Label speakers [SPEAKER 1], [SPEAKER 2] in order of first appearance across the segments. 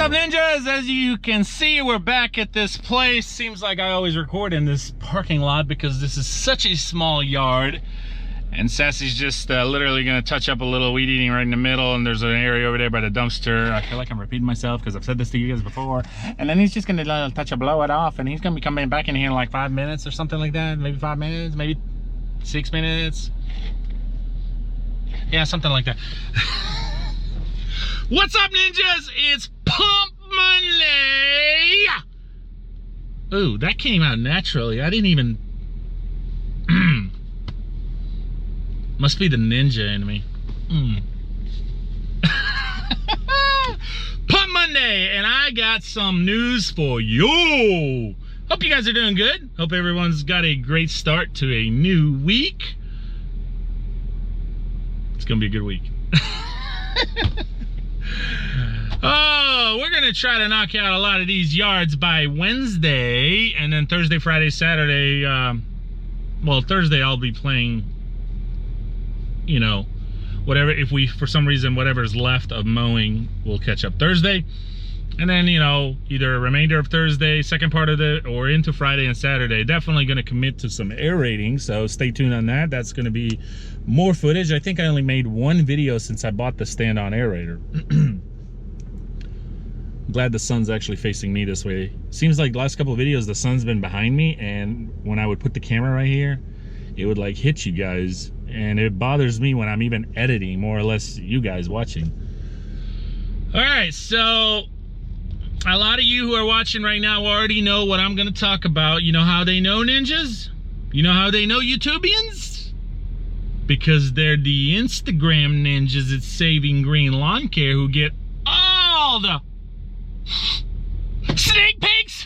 [SPEAKER 1] up, ninjas? As you can see, we're back at this place. Seems like I always record in this parking lot because this is such a small yard. And Sassy's just literally gonna touch up a little weed eating right in the middle, and there's an area over there by the dumpster. I feel like I'm repeating myself because I've said this to you guys before. And then he's just gonna touch a blow it off, and he's gonna be coming back in here in like 5 minutes or something like that. Maybe 5 minutes, maybe 6 minutes. Yeah, something like that. What's up, ninjas? It's Pump Monday! Ooh, that came out naturally. I didn't even... Must be the ninja in me. Pump Monday, and I got some news for you. Hope you guys are doing good. Hope everyone's got a great start to a new week. It's gonna be a good week. Oh, we're gonna try to knock out a lot of these yards by Wednesday, and then Thursday, Friday, Saturday. Well, Thursday I'll be playing, you know, whatever. If we, for some reason, whatever's left of mowing, we'll catch up Thursday, and then, you know, either a remainder of Thursday, second part of it, or into Friday and Saturday. Definitely gonna commit to some aerating, so stay tuned on that. That's gonna be more footage. I think I only made one video since I bought the stand-on aerator. Glad the sun's actually facing me this way. Seems like the last couple of videos the sun's been behind me, and when I would put the camera right here, it would like hit you guys, and it bothers me when I'm even editing, more or less you guys watching. All right, so a lot of you who are watching right now already know what I'm gonna talk about. You know how they know, ninjas? You know how they know, YouTubians? Because they're the Instagram ninjas at Saving Green Lawn Care who get all the snake pics.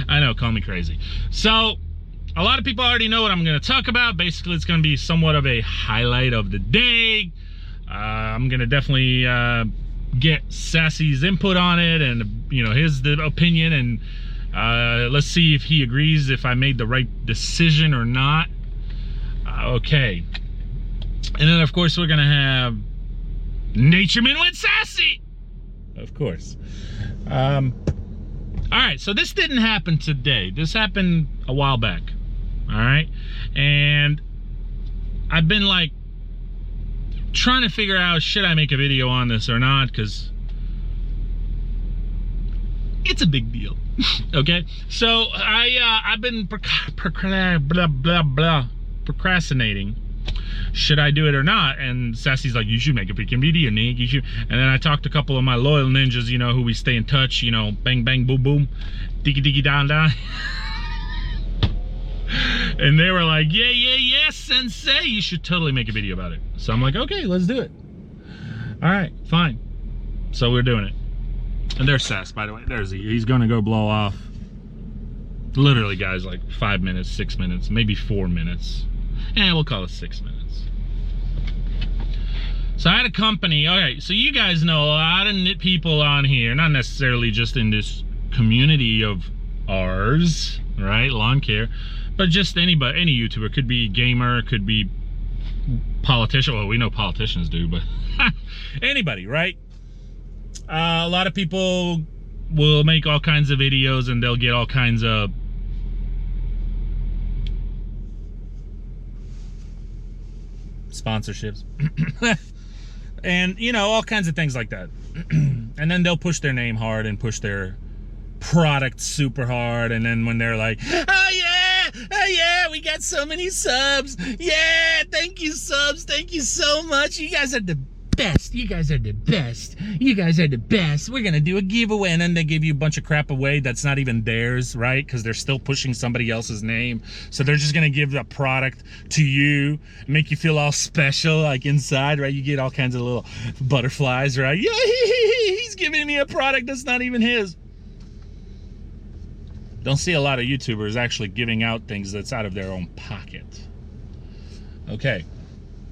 [SPEAKER 1] I know, call me crazy. So a lot of people already know what I'm going to talk about. Basically, it's going to be somewhat of a highlight of the day. I'm going to definitely get Sassy's input on it, and you know, his opinion, and let's see if he agrees if I made the right decision or not. Okay, and then of course we're going to have Natureman with Sassy. Of course. All right, so this didn't happen today. This happened a while back. All right, and I've been like trying to figure out, should I make a video on this or not, because it's a big deal. Okay, so I've been procrastinating. Should I do it or not? And Sassy's like, you should make a freaking video, Nick. You should. And then I talked to a couple of my loyal ninjas, you know, who we stay in touch, you know, bang, bang, boom, boom, diggy, diggy, down, down. And they were like, yeah, yeah, yeah, sensei, you should totally make a video about it. So I'm like, okay, let's do it. All right, fine. So we're doing it. And there's Sass, by the way. There's he's gonna go blow off. Literally, guys, like 5 minutes, 6 minutes, maybe 4 minutes. And we'll call it 6 minutes. So I had a company. Okay, so you guys know a lot of people on here, not necessarily just in this community of ours, right, lawn care, but just anybody, any YouTuber. Could be gamer, could be politician. Well, we know politicians do, but anybody, right? A lot of people will make all kinds of videos, and they'll get all kinds of sponsorships and, you know, all kinds of things like that. And then they'll push their name hard and push their product super hard, and then when they're like, oh yeah, we got so many subs, yeah, thank you, subs, thank you so much, you guys are the best, you guys are the best, you guys are the best, we're gonna do a giveaway. And then they give you a bunch of crap away that's not even theirs, right? Because they're still pushing somebody else's name, so they're just gonna give the product to you, make you feel all special, like inside, right? You get all kinds of little butterflies, right? Yeah, he's giving me a product that's not even his. Don't see a lot of YouTubers actually giving out things that's out of their own pocket. Okay,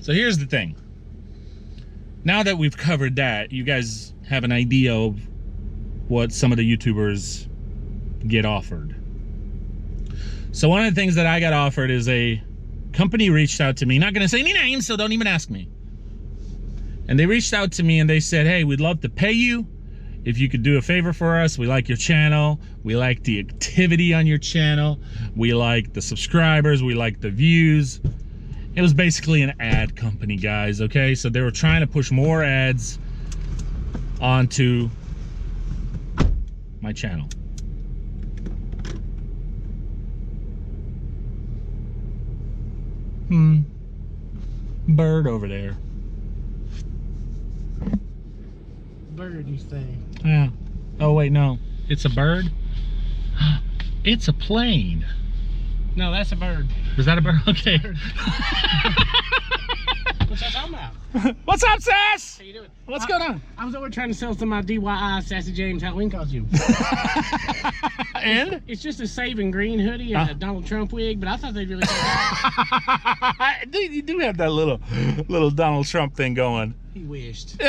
[SPEAKER 1] so here's the thing. Now that we've covered that, you guys have an idea of what some of the YouTubers get offered. So one of the things that I got offered is a company reached out to me. Not going to say any names, so don't even ask me. And they reached out to me and they said, hey, we'd love to pay you if you could do a favor for us. We like your channel. We like the activity on your channel. We like the subscribers. We like the views. It was basically an ad company, guys, okay? So they were trying to push more ads onto my channel. Bird over there.
[SPEAKER 2] Bird, you say?
[SPEAKER 1] Yeah. Oh, wait, no. It's a bird? It's a plane.
[SPEAKER 2] No, that's a bird.
[SPEAKER 1] Is that a bird? Okay.
[SPEAKER 2] What's that talking about?
[SPEAKER 1] What's up, Sass?
[SPEAKER 2] How you doing?
[SPEAKER 1] What's going on?
[SPEAKER 2] I was over trying to sell some of my DIY Sassy James Halloween costume.
[SPEAKER 1] And?
[SPEAKER 2] It's just a saving green hoodie and a Donald Trump wig, but I thought they'd really take it.
[SPEAKER 1] You do have that little Donald Trump thing going.
[SPEAKER 2] He wished. So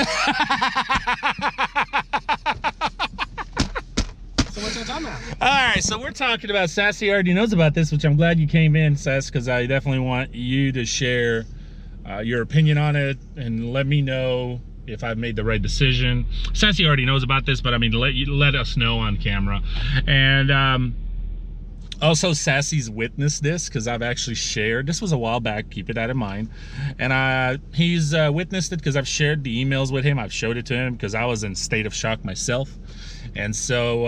[SPEAKER 2] what's that talking about?
[SPEAKER 1] Alright, so we're talking about, Sassy already knows about this, which I'm glad you came in, Sass, because I definitely want you to share your opinion on it and let me know if I've made the right decision. Sassy already knows about this, but I mean, let us know on camera. And also, Sassy's witnessed this because I've actually shared. This was a while back, keep that in mind. And he's witnessed it because I've shared the emails with him. I've showed it to him because I was in state of shock myself. And so,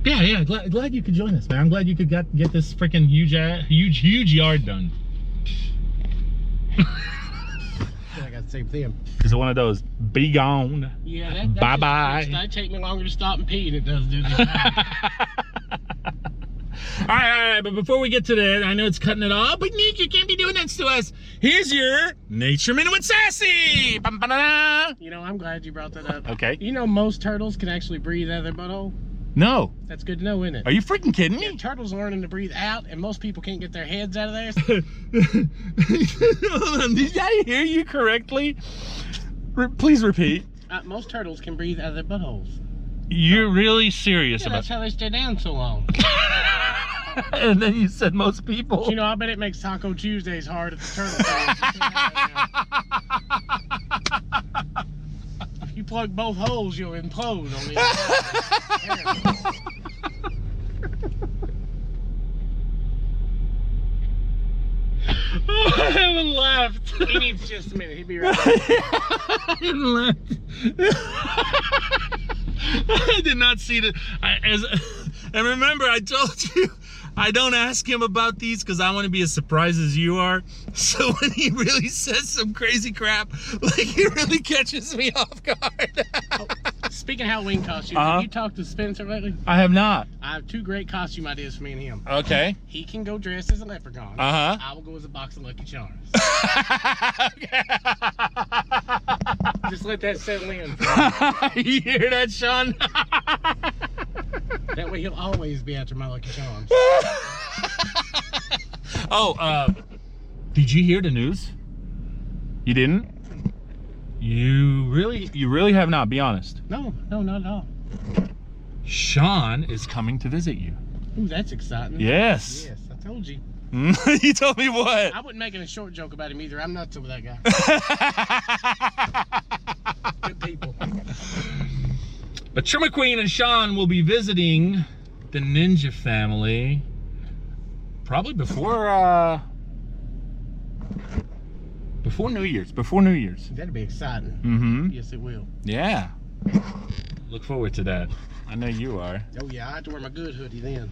[SPEAKER 1] yeah, glad you could join us, man. I'm glad you could get this freaking huge yard done.
[SPEAKER 2] I got the same thing.
[SPEAKER 1] Is it one of those be gone?
[SPEAKER 2] Yeah,
[SPEAKER 1] bye-bye.
[SPEAKER 2] That take me longer to stop and pee than it does do this.
[SPEAKER 1] All right, but before we get to that, I know it's cutting it off, but Nick, you can't be doing that to us. Here's your Nature Minute with Sassy.
[SPEAKER 2] You know, I'm glad you brought that up.
[SPEAKER 1] Okay.
[SPEAKER 2] You know most turtles can actually breathe out of their butthole?
[SPEAKER 1] No.
[SPEAKER 2] That's good to know, isn't it?
[SPEAKER 1] Are you freaking kidding me?
[SPEAKER 2] Yeah, turtles are learning to breathe out, and most people can't get their heads out of there.
[SPEAKER 1] Hold on, did I hear you correctly? Please repeat.
[SPEAKER 2] Most turtles can breathe out of their buttholes.
[SPEAKER 1] You're really serious
[SPEAKER 2] Yeah,
[SPEAKER 1] about
[SPEAKER 2] that's how they stay down so long.
[SPEAKER 1] And then you said most people.
[SPEAKER 2] But, you know, I bet it makes Taco Tuesdays hard at the turtle farm. If you plug both holes, you'll implode on the inside.
[SPEAKER 1] Oh, I haven't laughed.
[SPEAKER 2] He needs just a minute. He'll be right back.
[SPEAKER 1] I didn't laugh. I did not see that. And remember, I told you I don't ask him about these because I want to be as surprised as you are. So when he really says some crazy crap, like it really catches me off guard.
[SPEAKER 2] Speaking of Halloween costumes, have you talked to Spencer lately?
[SPEAKER 1] I have not.
[SPEAKER 2] I have two great costume ideas for me and him.
[SPEAKER 1] Okay.
[SPEAKER 2] He can go dressed as a leprechaun. I will go as a box of Lucky Charms. Just let that settle in.
[SPEAKER 1] You hear that, Sean?
[SPEAKER 2] That way he'll always be after my Lucky Charms.
[SPEAKER 1] Did you hear the news? You didn't? You really have not, be honest.
[SPEAKER 2] No, not at all.
[SPEAKER 1] Sean is coming to visit you.
[SPEAKER 2] Ooh, that's exciting.
[SPEAKER 1] Yes.
[SPEAKER 2] Yes, I told you.
[SPEAKER 1] You told me what?
[SPEAKER 2] I wasn't making a short joke about him either. I'm nuts over that guy. Good people.
[SPEAKER 1] But Trimmer Queen and Sean will be visiting the Ninja family probably before New Year's.
[SPEAKER 2] That'll be exciting.
[SPEAKER 1] Mm-hmm.
[SPEAKER 2] Yes, it will.
[SPEAKER 1] Yeah. Look forward to that. I know you are.
[SPEAKER 2] Oh yeah, I have to wear my good hoodie then.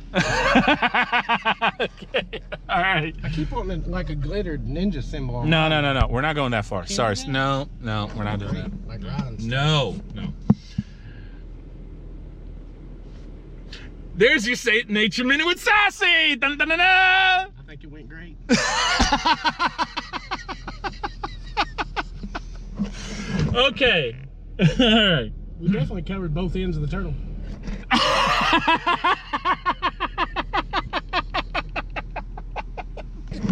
[SPEAKER 1] Okay. All right.
[SPEAKER 2] I keep wanting like a glittered ninja symbol on
[SPEAKER 1] No. We're not going that far. Sorry. No, we're not doing that.
[SPEAKER 2] Like Ryan's.
[SPEAKER 1] No. There's your Nature Minute with Sassy. Dun, dun, dun, dun.
[SPEAKER 2] I think it went great.
[SPEAKER 1] Okay. All right.
[SPEAKER 2] We definitely covered both ends of the turtle.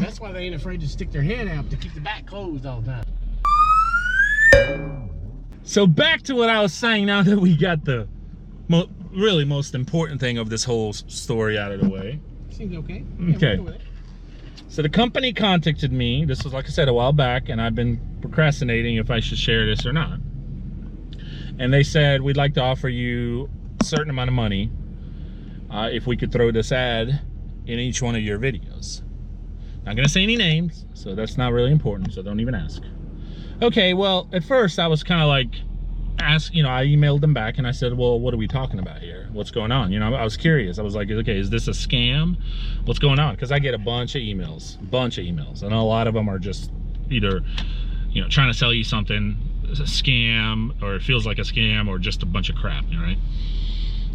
[SPEAKER 2] That's why they ain't afraid to stick their head out to keep the back closed all the time.
[SPEAKER 1] So back to what I was saying now that we got the really most important thing of this whole story out of the way.
[SPEAKER 2] Seems okay. Yeah,
[SPEAKER 1] Okay.
[SPEAKER 2] we're good with it.
[SPEAKER 1] So the company contacted me. This was, like I said, a while back, and I've been procrastinating if I should share this or not. and they said, we'd like to offer you a certain amount of money if we could throw this ad in each one of your videos. Not gonna say any names, so that's not really important, so don't even ask. Okay, well, at first I was kind of like, I emailed them back and I said, well, what are we talking about here? What's going on? I was curious. I was like, okay, is this a scam? What's going on? Because I get a bunch of emails, and a lot of them are just either, trying to sell you something, a scam, or it feels like a scam, or just a bunch of crap, right?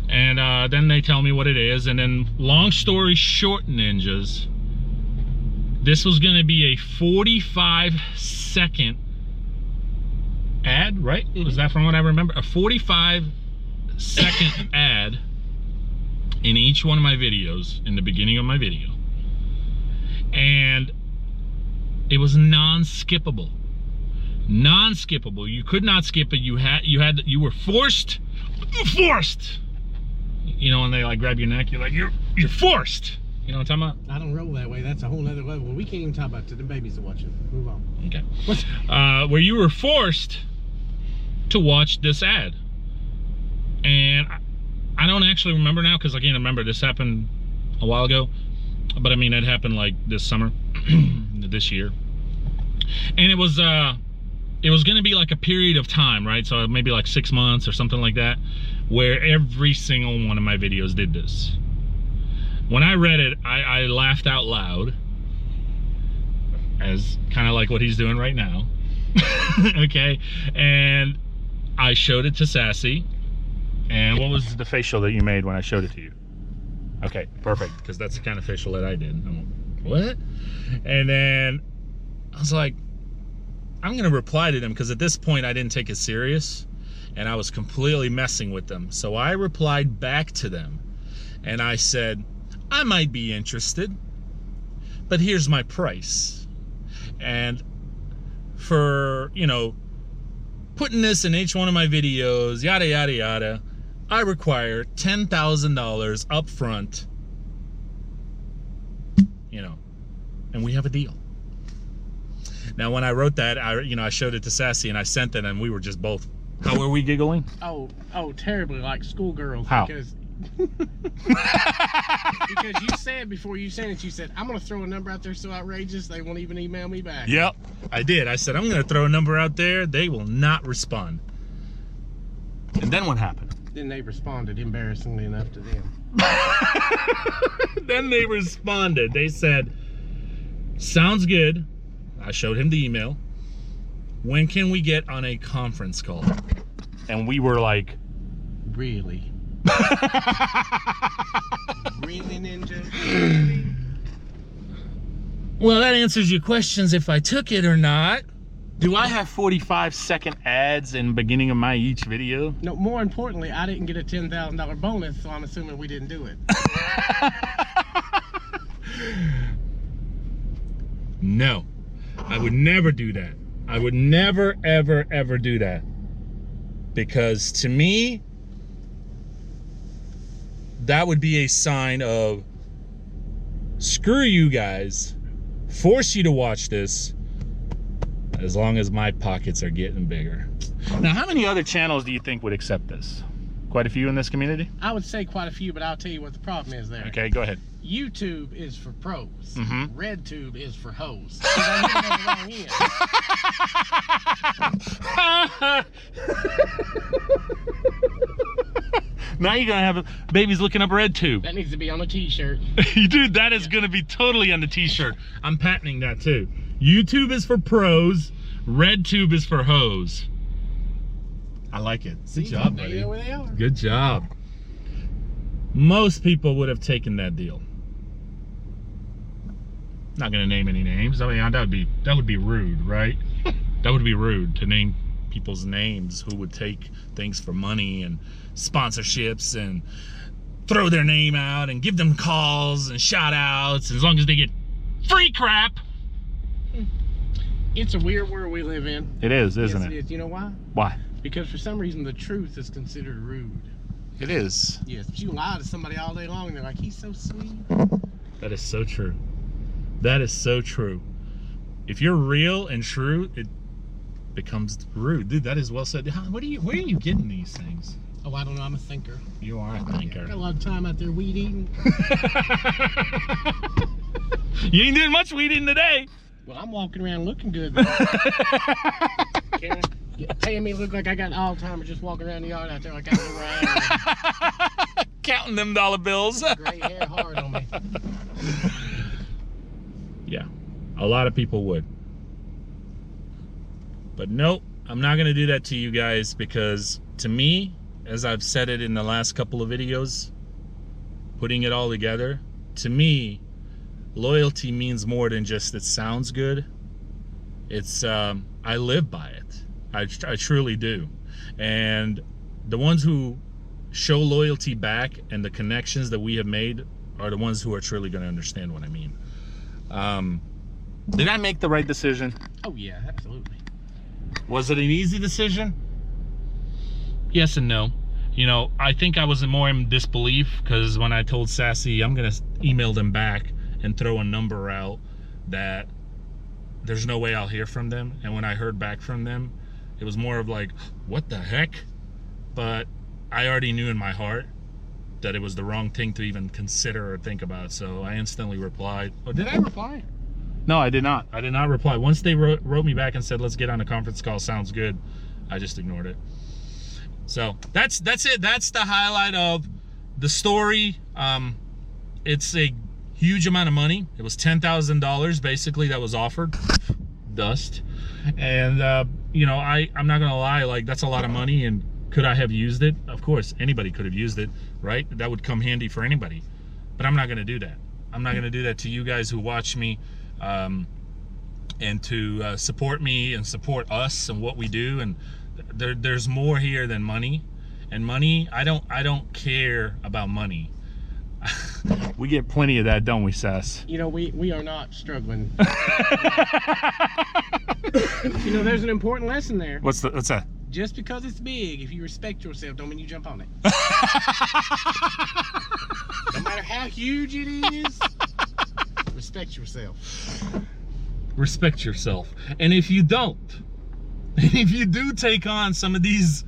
[SPEAKER 1] And then they tell me what it is, and then long story short, ninjas, this was gonna be a 45-second ad, right? Was that from what I remember? A 45-second ad in each one of my videos, in the beginning of my video. And it was non-skippable. Non-skippable. You could not skip it. You were forced. When they like grab your neck, you're like, you're forced. You know what I'm talking about?
[SPEAKER 2] I don't roll that way. That's a whole other level. We can't even talk about it to the babies are watching. Move on.
[SPEAKER 1] Okay. Where you were forced to watch this ad. And I don't actually remember now, because I can't remember. This happened a while ago. But I mean, it happened like this summer, this year. And it was going to be like a period of time, right? So maybe like 6 months or something like that, where every single one of my videos did this. When I read it, I laughed out loud, as kind of like what he's doing right now. Okay, and I showed it to Sassy. And what was the facial that you made when I showed it to you? Okay, perfect, because that's the kind of facial that I did. I'm like, what? And then I was like, I'm gonna reply to them, because at this point I didn't take it serious and I was completely messing with them. So I replied back to them and I said, I might be interested, but here's my price. And for, putting this in each one of my videos, yada, yada, yada, I require $10,000 up front, and we have a deal. Now, when I wrote that, I showed it to Sassy and I sent it, and we were just both, how were we giggling?
[SPEAKER 2] Oh, terribly, like schoolgirls.
[SPEAKER 1] How?
[SPEAKER 2] Because you said before you sent it, you said, I'm going to throw a number out there so outrageous they won't even email me back.
[SPEAKER 1] Yep, I did. I said, I'm going to throw a number out there. They will not respond. And then what happened?
[SPEAKER 2] Then they responded, embarrassingly enough to them.
[SPEAKER 1] Then they responded. They said, sounds good. I showed him the email. When can we get on a conference call? And we were like,
[SPEAKER 2] really? Really, Ninja? Really?
[SPEAKER 1] Well, that answers your questions if I took it or not. Do I have 45-second ads in the beginning of my each video?
[SPEAKER 2] No, more importantly, I didn't get a $10,000 bonus, so I'm assuming we didn't do it.
[SPEAKER 1] No, I would never do that. I would never, ever, ever do that. Because to me, that would be a sign of, screw you guys, force you to watch this, as long as my pockets are getting bigger. Now, how many other channels do you think would accept this? Quite a few in this community?
[SPEAKER 2] I would say quite a few, but I'll tell you what the problem is there.
[SPEAKER 1] Okay, go ahead.
[SPEAKER 2] YouTube is for pros.
[SPEAKER 1] Mm-hmm.
[SPEAKER 2] RedTube is for hoes.
[SPEAKER 1] Now you're gonna have babies looking up RedTube.
[SPEAKER 2] That needs to be on a t-shirt.
[SPEAKER 1] Dude, that is gonna be totally on the t-shirt. I'm patenting that too. YouTube is for pros, RedTube is for hoes. I like it. Good job, buddy.
[SPEAKER 2] You know where they are.
[SPEAKER 1] Good job. Most people would have taken that deal. Not gonna name any names. I mean, that would be rude, right? That would be rude to name people's names who would take things for money and sponsorships and throw their name out and give them calls and shout outs, as long as they get free crap.
[SPEAKER 2] It's a weird world we live in.
[SPEAKER 1] It is, isn't
[SPEAKER 2] Yes,
[SPEAKER 1] it?
[SPEAKER 2] it is. You know why?
[SPEAKER 1] Why?
[SPEAKER 2] Because for some reason the truth is considered rude.
[SPEAKER 1] It is.
[SPEAKER 2] Yes, but you lie to somebody all day long and they're like, he's so sweet.
[SPEAKER 1] That is so true. That is so true. If you're real and true, becomes rude. Dude, that is well said. Where are you getting these things?
[SPEAKER 2] Oh, I don't know. I'm a thinker.
[SPEAKER 1] You are a thinker.
[SPEAKER 2] Got a lot of time out there weed eating.
[SPEAKER 1] You ain't doing much weed eating today.
[SPEAKER 2] Well, I'm walking around looking good. Paying me look like I got Alzheimer's just walking around the yard out there like I was around.
[SPEAKER 1] Counting them dollar bills.
[SPEAKER 2] Gray hair hard on me.
[SPEAKER 1] Yeah, a lot of people would. But nope, I'm not going to do that to you guys, because to me, as I've said it in the last couple of videos, putting it all together, to me, loyalty means more than just it sounds good. It's, I live by it. I truly do. And the ones who show loyalty back and the connections that we have made are the ones who are truly going to understand what I mean. Did I make the right decision?
[SPEAKER 2] Oh yeah, absolutely.
[SPEAKER 1] Was it an easy decision? Yes and no. You know, I think I was more in disbelief, because when I told Sassy I'm gonna email them back and throw a number out, that there's no way I'll hear from them. And when I heard back from them, it was more of like, what the heck? But I already knew in my heart that it was the wrong thing to even consider or think about. So I instantly replied. Oh, did I reply? No, I did not. I did not reply. Once they wrote me back and said, let's get on a conference call, sounds good, I just ignored it. So that's it. That's the highlight of the story. It's a huge amount of money. It was $10,000 basically that was offered. Dust. And you know, I'm not gonna lie, like, that's a lot of money. And could I have used it? Of course, anybody could have used it, right? That would come handy for anybody. But I'm not gonna do that. I'm not gonna do that to you guys who watch me, and to support me and support us and what we do. And there's more here than money. And money, I don't care about money. We get plenty of that, don't we, Sass?
[SPEAKER 2] You know, we are not struggling. You know, there's an important lesson there.
[SPEAKER 1] What's that?
[SPEAKER 2] Just because it's big, if you respect yourself, don't mean you jump on it. No matter how huge it is, respect yourself.
[SPEAKER 1] Respect yourself. And if you don't, and if you do take on some of these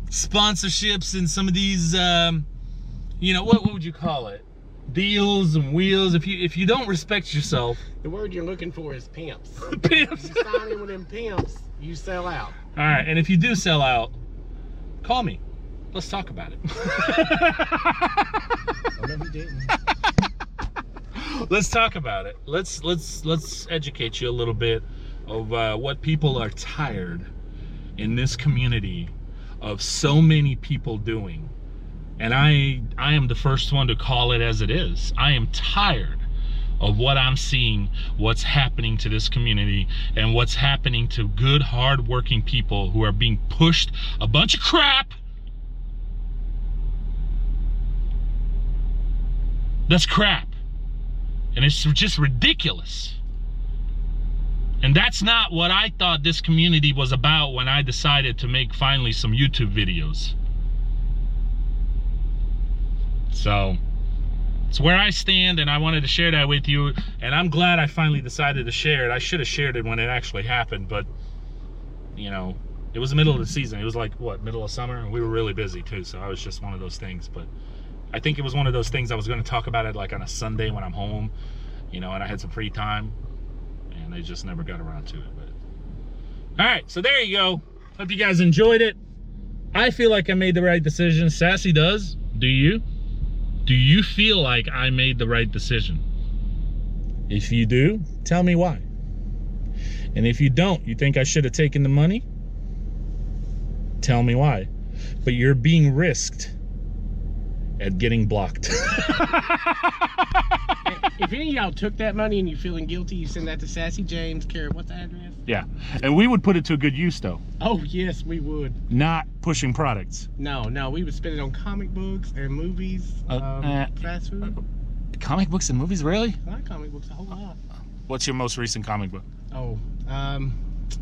[SPEAKER 1] sponsorships and some of these, you know, what would you call it? Deals and wheels. If you don't respect yourself,
[SPEAKER 2] the word you're looking for is pimps.
[SPEAKER 1] Pimps.
[SPEAKER 2] You sign in with them pimps, you sell out.
[SPEAKER 1] All right, and if you do sell out, call me. Let's talk about it.
[SPEAKER 2] Oh, no, we didn't.
[SPEAKER 1] Let's talk about it. Let's educate you a little bit of what people are tired in this community of so many people doing. And I am the first one to call it as it is. I am tired of what I'm seeing, what's happening to this community, and what's happening to good, hard-working people who are being pushed a bunch of crap. That's crap. And it's just ridiculous. And that's not what I thought this community was about when I decided to make finally some YouTube videos. So it's where I stand, and I wanted to share that with you. And I'm glad I finally decided to share it. I should have shared it when it actually happened, but you know, it was the middle of the season. It was like, what, middle of summer? And we were really busy too, so I was just one of those things. But I think it was one of those things I was going to talk about it like on a Sunday when I'm home, you know, and I had some free time, and I just never got around to it. But all right, so there you go. Hope you guys enjoyed it. I feel like I made the right decision. Sassy does. Do you? Do you feel like I made the right decision? If you do, tell me why. And if you don't, you think I should have taken the money? Tell me why. But you're being risked at getting blocked.
[SPEAKER 2] If any of y'all took that money and you're feeling guilty, you send that to Sassy James, care what's the address?
[SPEAKER 1] Yeah, and we would put it to a good use though.
[SPEAKER 2] Oh yes, we would.
[SPEAKER 1] Not pushing products.
[SPEAKER 2] No, we would spend it on comic books and movies, fast food.
[SPEAKER 1] Comic books and movies, really?
[SPEAKER 2] I like comic books a whole lot.
[SPEAKER 1] What's your most recent comic book?
[SPEAKER 2] Oh,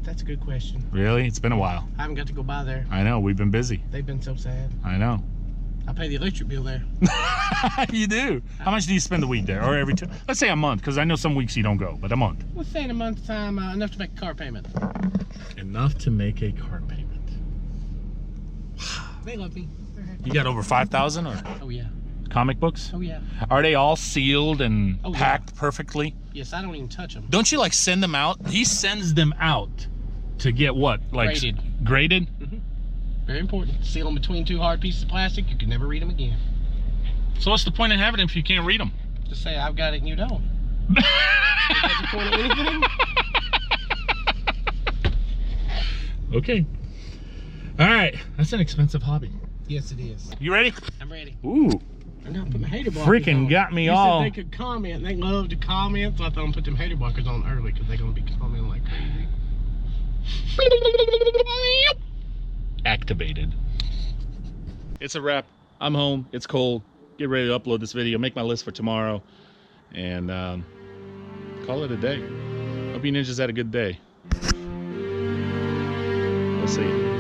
[SPEAKER 2] that's a good question.
[SPEAKER 1] Really? It's been a while.
[SPEAKER 2] I haven't got to go by there.
[SPEAKER 1] I know, we've been busy.
[SPEAKER 2] They've been so sad.
[SPEAKER 1] I know.
[SPEAKER 2] I pay the electric bill there.
[SPEAKER 1] You do? How much do you spend a week there? Or every two? Let's say a month, because I know some weeks you don't go, but a month.
[SPEAKER 2] Let's say in a month's time, enough to make a car payment.
[SPEAKER 1] Enough to make a car payment.
[SPEAKER 2] They love me.
[SPEAKER 1] You got over 5,000 or
[SPEAKER 2] Oh yeah.
[SPEAKER 1] comic books?
[SPEAKER 2] Oh yeah.
[SPEAKER 1] Are they all sealed and
[SPEAKER 2] Oh, yeah.
[SPEAKER 1] packed perfectly?
[SPEAKER 2] Yes, I don't even touch them.
[SPEAKER 1] Don't you like send them out? He sends them out to get what? Like
[SPEAKER 2] Graded.
[SPEAKER 1] Graded?
[SPEAKER 2] Mm-hmm. Very important. Seal them between two hard pieces of plastic. You can never read them again.
[SPEAKER 1] So what's the point of having them if you can't read them?
[SPEAKER 2] Just say I've got it and you don't. It doesn't point at anything.
[SPEAKER 1] Okay. All right. That's an expensive hobby.
[SPEAKER 2] Yes, it is.
[SPEAKER 1] You ready?
[SPEAKER 2] I'm ready.
[SPEAKER 1] Ooh.
[SPEAKER 2] I'm gonna put my hater blockers
[SPEAKER 1] Freaking
[SPEAKER 2] on.
[SPEAKER 1] got me
[SPEAKER 2] you
[SPEAKER 1] all.
[SPEAKER 2] said they could comment. They love to comment, so I thought I'm gonna put them hater blockers on early because they're gonna be commenting like crazy.
[SPEAKER 1] Activated. It's a wrap. I'm home. It's cold. Get ready to upload this video. Make my list for tomorrow. And call it a day. Hope you ninjas had a good day. We'll see.